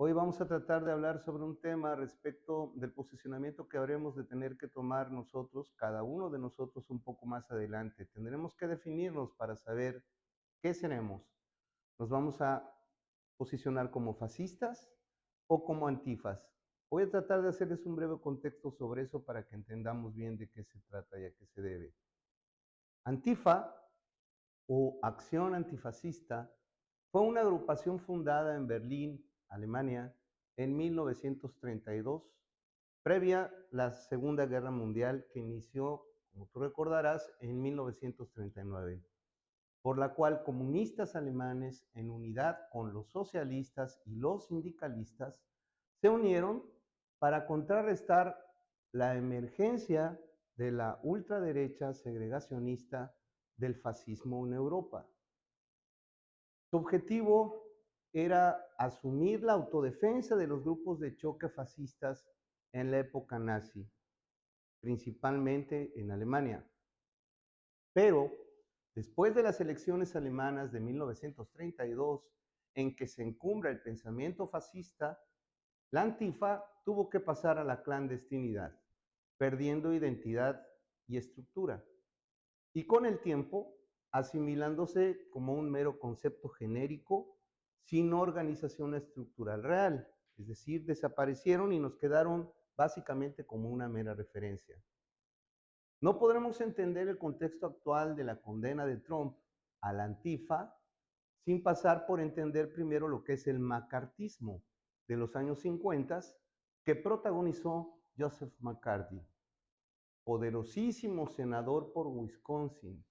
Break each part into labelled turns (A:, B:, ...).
A: Hoy vamos a tratar de hablar sobre un tema respecto del posicionamiento que habremos de tener que tomar nosotros, cada uno de nosotros un poco más adelante. Tendremos que definirnos para saber qué seremos. ¿Nos vamos a posicionar como fascistas o como antifas? Voy a tratar de hacerles un breve contexto sobre eso para que entendamos bien de qué se trata y a qué se debe. Antifa o Acción Antifascista fue una agrupación fundada en Berlín, Alemania, en 1932, previa la Segunda Guerra Mundial que inició, como tú recordarás, en 1939, por la cual comunistas alemanes, en unidad con los socialistas y los sindicalistas, se unieron para contrarrestar la emergencia de la ultraderecha segregacionista del fascismo en Europa. Su objetivo era asumir la autodefensa de los grupos de choque fascistas en la época nazi, principalmente en Alemania. Pero después de las elecciones alemanas de 1932, en que se encumbra el pensamiento fascista, la Antifa tuvo que pasar a la clandestinidad, perdiendo identidad y estructura, y con el tiempo asimilándose como un mero concepto genérico sin organización estructural real, es decir, desaparecieron y nos quedaron básicamente como una mera referencia. No podremos entender el contexto actual de la condena de Trump a la Antifa sin pasar por entender primero lo que es el macartismo de los años 50 que protagonizó Joseph McCarthy, poderosísimo senador por Wisconsin,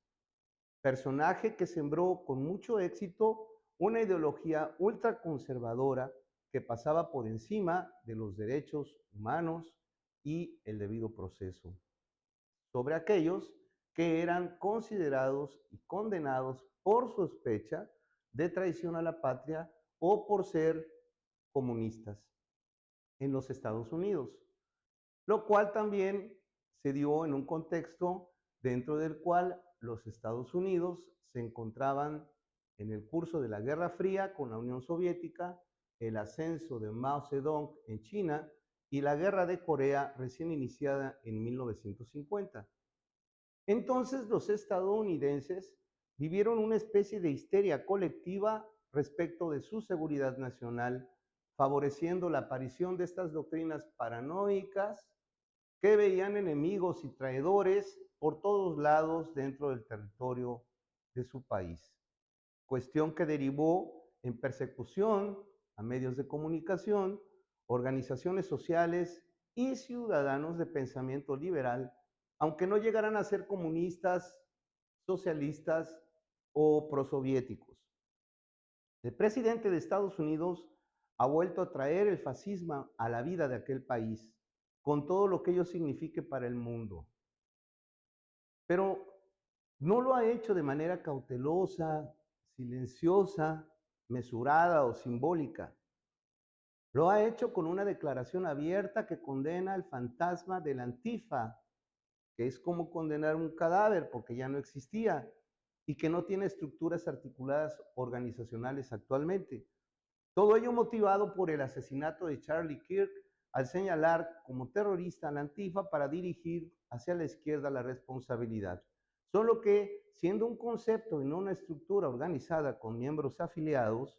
A: personaje que sembró con mucho éxito una ideología ultraconservadora que pasaba por encima de los derechos humanos y el debido proceso sobre aquellos que eran considerados y condenados por sospecha de traición a la patria o por ser comunistas en los Estados Unidos, lo cual también se dio en un contexto dentro del cual los Estados Unidos se encontraban en el curso de la Guerra Fría con la Unión Soviética, el ascenso de Mao Zedong en China y la Guerra de Corea recién iniciada en 1950. Entonces los estadounidenses vivieron una especie de histeria colectiva respecto de su seguridad nacional, favoreciendo la aparición de estas doctrinas paranoicas que veían enemigos y traidores por todos lados dentro del territorio de su país. Cuestión que derivó en persecución a medios de comunicación, organizaciones sociales y ciudadanos de pensamiento liberal, aunque no llegaran a ser comunistas, socialistas o prosoviéticos. El presidente de Estados Unidos ha vuelto a traer el fascismo a la vida de aquel país, con todo lo que ello signifique para el mundo. Pero no lo ha hecho de manera cautelosa, silenciosa, mesurada o simbólica. Lo ha hecho con una declaración abierta que condena el fantasma de la Antifa, que es como condenar un cadáver porque ya no existía y que no tiene estructuras articuladas organizacionales actualmente. Todo ello motivado por el asesinato de Charlie Kirk al señalar como terrorista a la Antifa para dirigir hacia la izquierda la responsabilidad. Solo que, siendo un concepto y no una estructura organizada con miembros afiliados,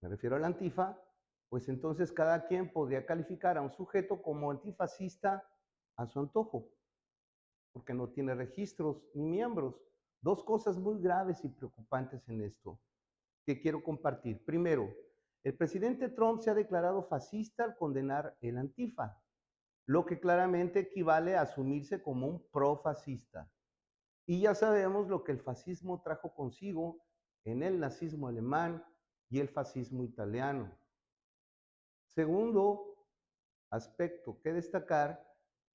A: me refiero a la Antifa, pues entonces cada quien podría calificar a un sujeto como antifascista a su antojo, porque no tiene registros ni miembros. Dos cosas muy graves y preocupantes en esto que quiero compartir. Primero, el presidente Trump se ha declarado fascista al condenar el Antifa, lo que claramente equivale a asumirse como un profascista. Y ya sabemos lo que el fascismo trajo consigo en el nazismo alemán y el fascismo italiano. Segundo aspecto que destacar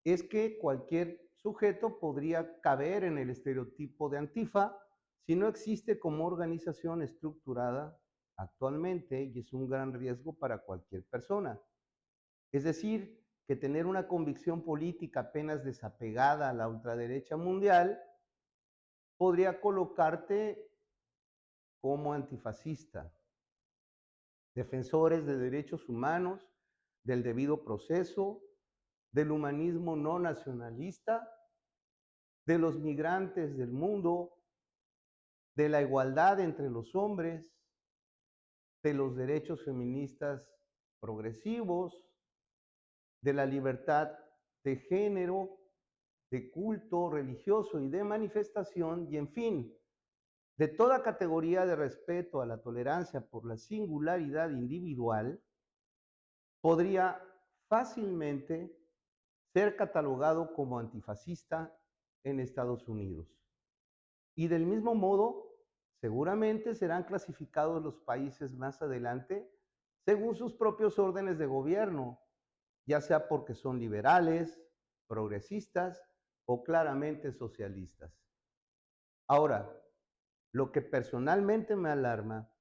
A: es que cualquier sujeto podría caber en el estereotipo de Antifa si no existe como organización estructurada actualmente, y es un gran riesgo para cualquier persona. Es decir, que tener una convicción política apenas desapegada a la ultraderecha mundial podría colocarte como antifascista. defensores de derechos humanos, del debido proceso, del humanismo no nacionalista, de los migrantes del mundo, de la igualdad entre los hombres, de los derechos feministas progresivos, de la libertad de género, de culto religioso y de manifestación, y en fin, de toda categoría de respeto a la tolerancia por la singularidad individual, podría fácilmente ser catalogado como antifascista en Estados Unidos. Y del mismo modo, seguramente serán clasificados los países más adelante según sus propios órdenes de gobierno, ya sea porque son liberales, progresistas o claramente socialistas. Ahora, lo que personalmente me alarma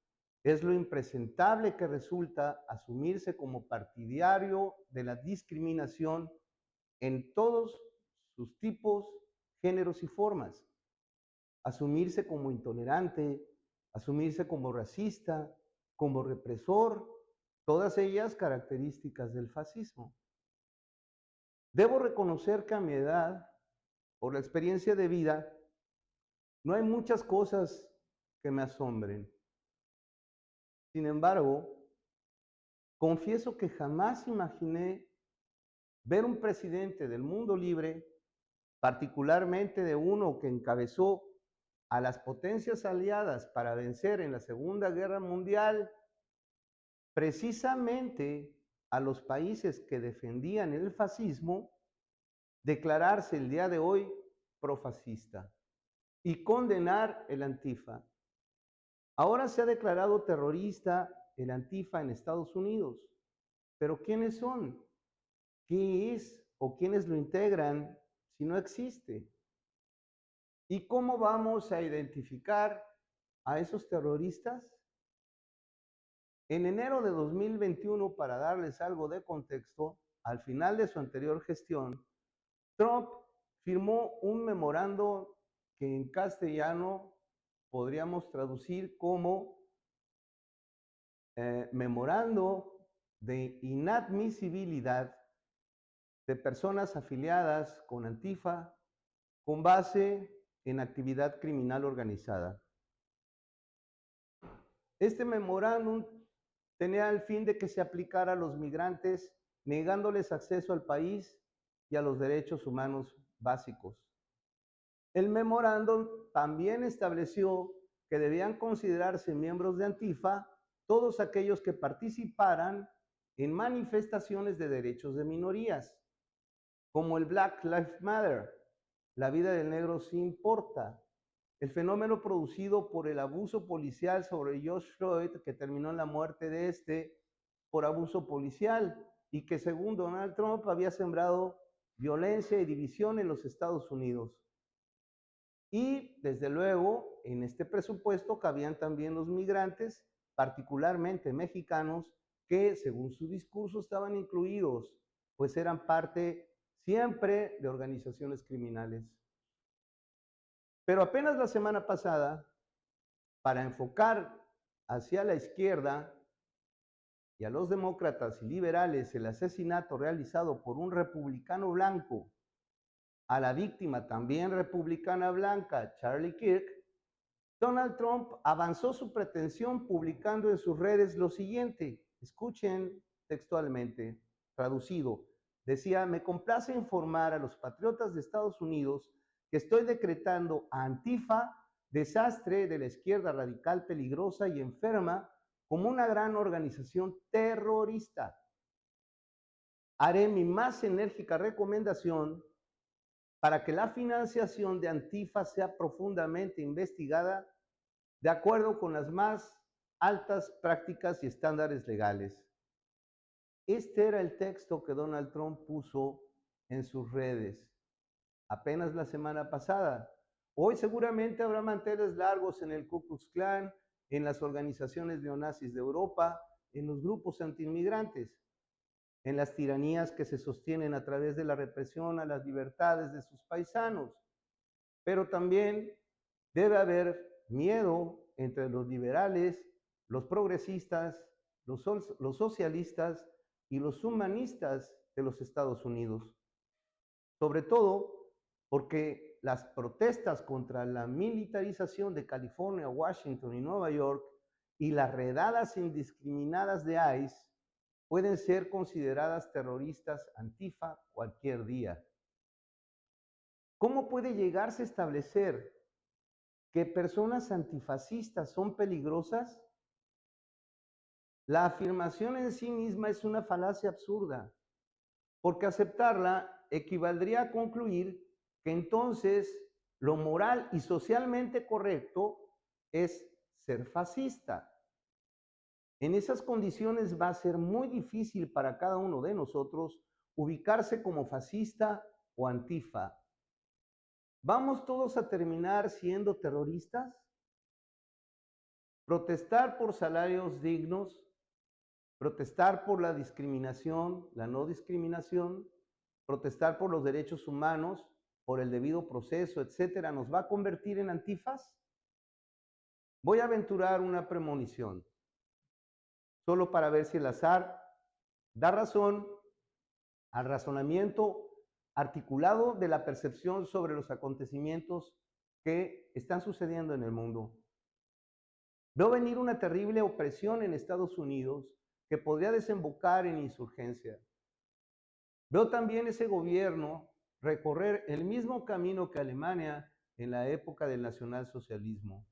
A: es lo impresentable que resulta asumirse como partidario de la discriminación en todos sus tipos, géneros y formas. Asumirse como intolerante, asumirse como racista, como represor, todas ellas características del fascismo. Debo reconocer que a mi edad, por la experiencia de vida, no hay muchas cosas que me asombren. Sin embargo, confieso que jamás imaginé ver un presidente del mundo libre, particularmente de uno que encabezó a las potencias aliadas para vencer en la Segunda Guerra Mundial, precisamente a los países que defendían el fascismo, declararse el día de hoy profascista y condenar el Antifa. Ahora se ha declarado terrorista el Antifa en Estados Unidos, pero ¿quiénes son? ¿Qué es o quiénes lo integran si no existe? ¿Y cómo vamos a identificar a esos terroristas? En enero de 2021, para darles algo de contexto, al final de su anterior gestión, Trump firmó un memorando que en castellano podríamos traducir como memorando de inadmisibilidad de personas afiliadas con Antifa con base en actividad criminal organizada. Este memorándum tenía el fin de que se aplicara a los migrantes, negándoles acceso al país y a los derechos humanos básicos. El memorándum también estableció que debían considerarse miembros de Antifa todos aquellos que participaran en manifestaciones de derechos de minorías, como el Black Lives Matter, la vida del negro sí importa, el fenómeno producido por el abuso policial sobre George Floyd, que terminó en la muerte de este por abuso policial y que según Donald Trump había sembrado violencia y división en los Estados Unidos. Y desde luego, en este presupuesto cabían también los migrantes, particularmente mexicanos, que según su discurso estaban incluidos, pues eran parte siempre de organizaciones criminales. Pero apenas la semana pasada, para enfocar hacia la izquierda y a los demócratas y liberales el asesinato realizado por un republicano blanco a la víctima también republicana blanca, Charlie Kirk, Donald Trump avanzó su pretensión publicando en sus redes lo siguiente, escuchen textualmente, traducido, decía, me complace informar a los patriotas de Estados Unidos que estoy decretando a Antifa, desastre de la izquierda radical peligrosa y enferma, como una gran organización terrorista. Haré mi más enérgica recomendación para que la financiación de Antifa sea profundamente investigada de acuerdo con las más altas prácticas y estándares legales. Este era el texto que Donald Trump puso en sus redes apenas la semana pasada. Hoy seguramente habrá manteles largos en el Ku Klux Klan, en las organizaciones neonazis de Europa, en los grupos antiinmigrantes, en las tiranías que se sostienen a través de la represión a las libertades de sus paisanos. Pero también debe haber miedo entre los liberales, los progresistas los socialistas y los humanistas de los Estados Unidos. Sobre todo porque las protestas contra la militarización de California, Washington y Nueva York y las redadas indiscriminadas de ICE pueden ser consideradas terroristas Antifa cualquier día. ¿Cómo puede llegarse a establecer que personas antifascistas son peligrosas? La afirmación en sí misma es una falacia absurda, porque aceptarla equivaldría a concluir que entonces lo moral y socialmente correcto es ser fascista. En esas condiciones va a ser muy difícil para cada uno de nosotros ubicarse como fascista o antifa. ¿Vamos todos a terminar siendo terroristas? Protestar por salarios dignos, protestar por la discriminación, la no discriminación, protestar por los derechos humanos, por el debido proceso, etcétera, ¿nos va a convertir en antifas? Voy a aventurar una premonición, solo para ver si el azar da razón al razonamiento articulado de la percepción sobre los acontecimientos que están sucediendo en el mundo. Veo venir una terrible opresión en Estados Unidos que podría desembocar en insurgencia. Veo también ese gobierno recorrer el mismo camino que Alemania en la época del nacionalsocialismo.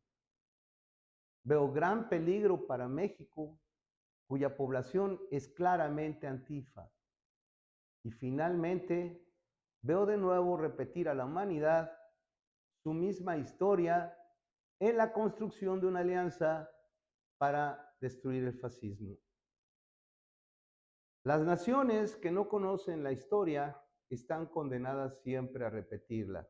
A: Veo gran peligro para México, cuya población es claramente antifa. Y finalmente, veo de nuevo repetir a la humanidad su misma historia en la construcción de una alianza para destruir el fascismo. Las naciones que no conocen la historia están condenadas siempre a repetirla.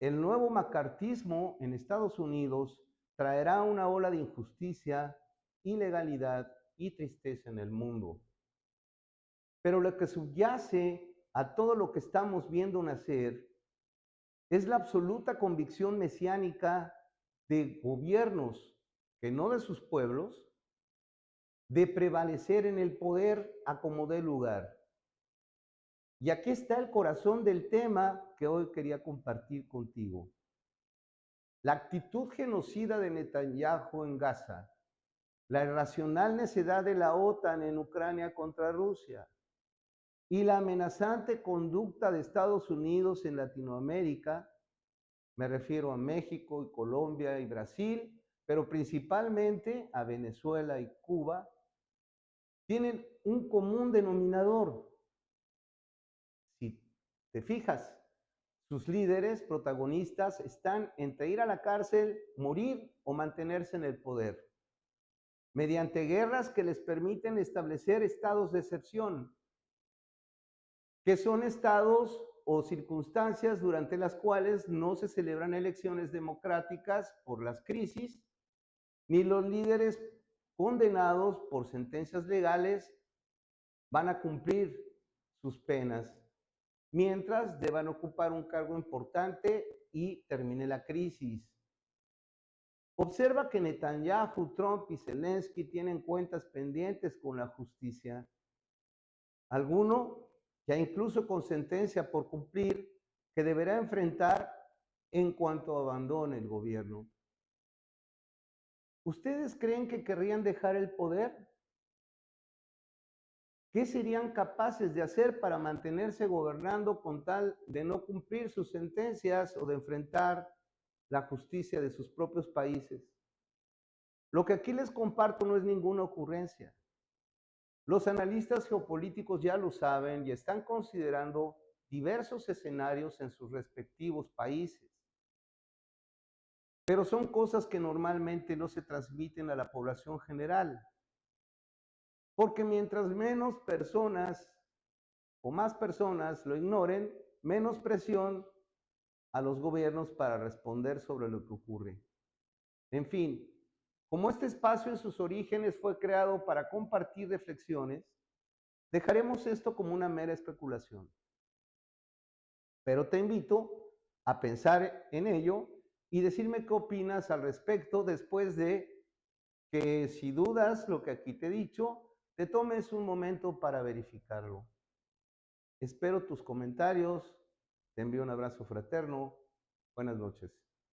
A: El nuevo macartismo en Estados Unidos traerá una ola de injusticia, ilegalidad y tristeza en el mundo. Pero lo que subyace a todo lo que estamos viendo nacer es la absoluta convicción mesiánica de gobiernos que no de sus pueblos, de prevalecer en el poder a como dé lugar. Y aquí está el corazón del tema que hoy quería compartir contigo. La actitud genocida de Netanyahu en Gaza, la irracional necedad de la OTAN en Ucrania contra Rusia y la amenazante conducta de Estados Unidos en Latinoamérica, me refiero a México y Colombia y Brasil, pero principalmente a Venezuela y Cuba, tienen un común denominador. Si te fijas, sus líderes protagonistas están entre ir a la cárcel, morir o mantenerse en el poder, mediante guerras que les permiten establecer estados de excepción, que son estados o circunstancias durante las cuales no se celebran elecciones democráticas por las crisis, ni los líderes condenados por sentencias legales van a cumplir sus penas, mientras deban ocupar un cargo importante y termine la crisis. Observa que Netanyahu, Trump y Zelensky tienen cuentas pendientes con la justicia. Alguno ya incluso con sentencia por cumplir que deberá enfrentar en cuanto abandone el gobierno. ¿Ustedes creen que querrían dejar el poder? ¿Qué serían capaces de hacer para mantenerse gobernando con tal de no cumplir sus sentencias o de enfrentar la justicia de sus propios países? Lo que aquí les comparto no es ninguna ocurrencia. Los analistas geopolíticos ya lo saben y están considerando diversos escenarios en sus respectivos países. Pero son cosas que normalmente no se transmiten a la población general. Porque mientras menos personas o más personas lo ignoren, menos presión a los gobiernos para responder sobre lo que ocurre. En fin, como este espacio en sus orígenes fue creado para compartir reflexiones, dejaremos esto como una mera especulación. Pero te invito a pensar en ello y decirme qué opinas al respecto después de que si dudas lo que aquí te he dicho, te tomes un momento para verificarlo. Espero tus comentarios. Te envío un abrazo fraterno. Buenas noches.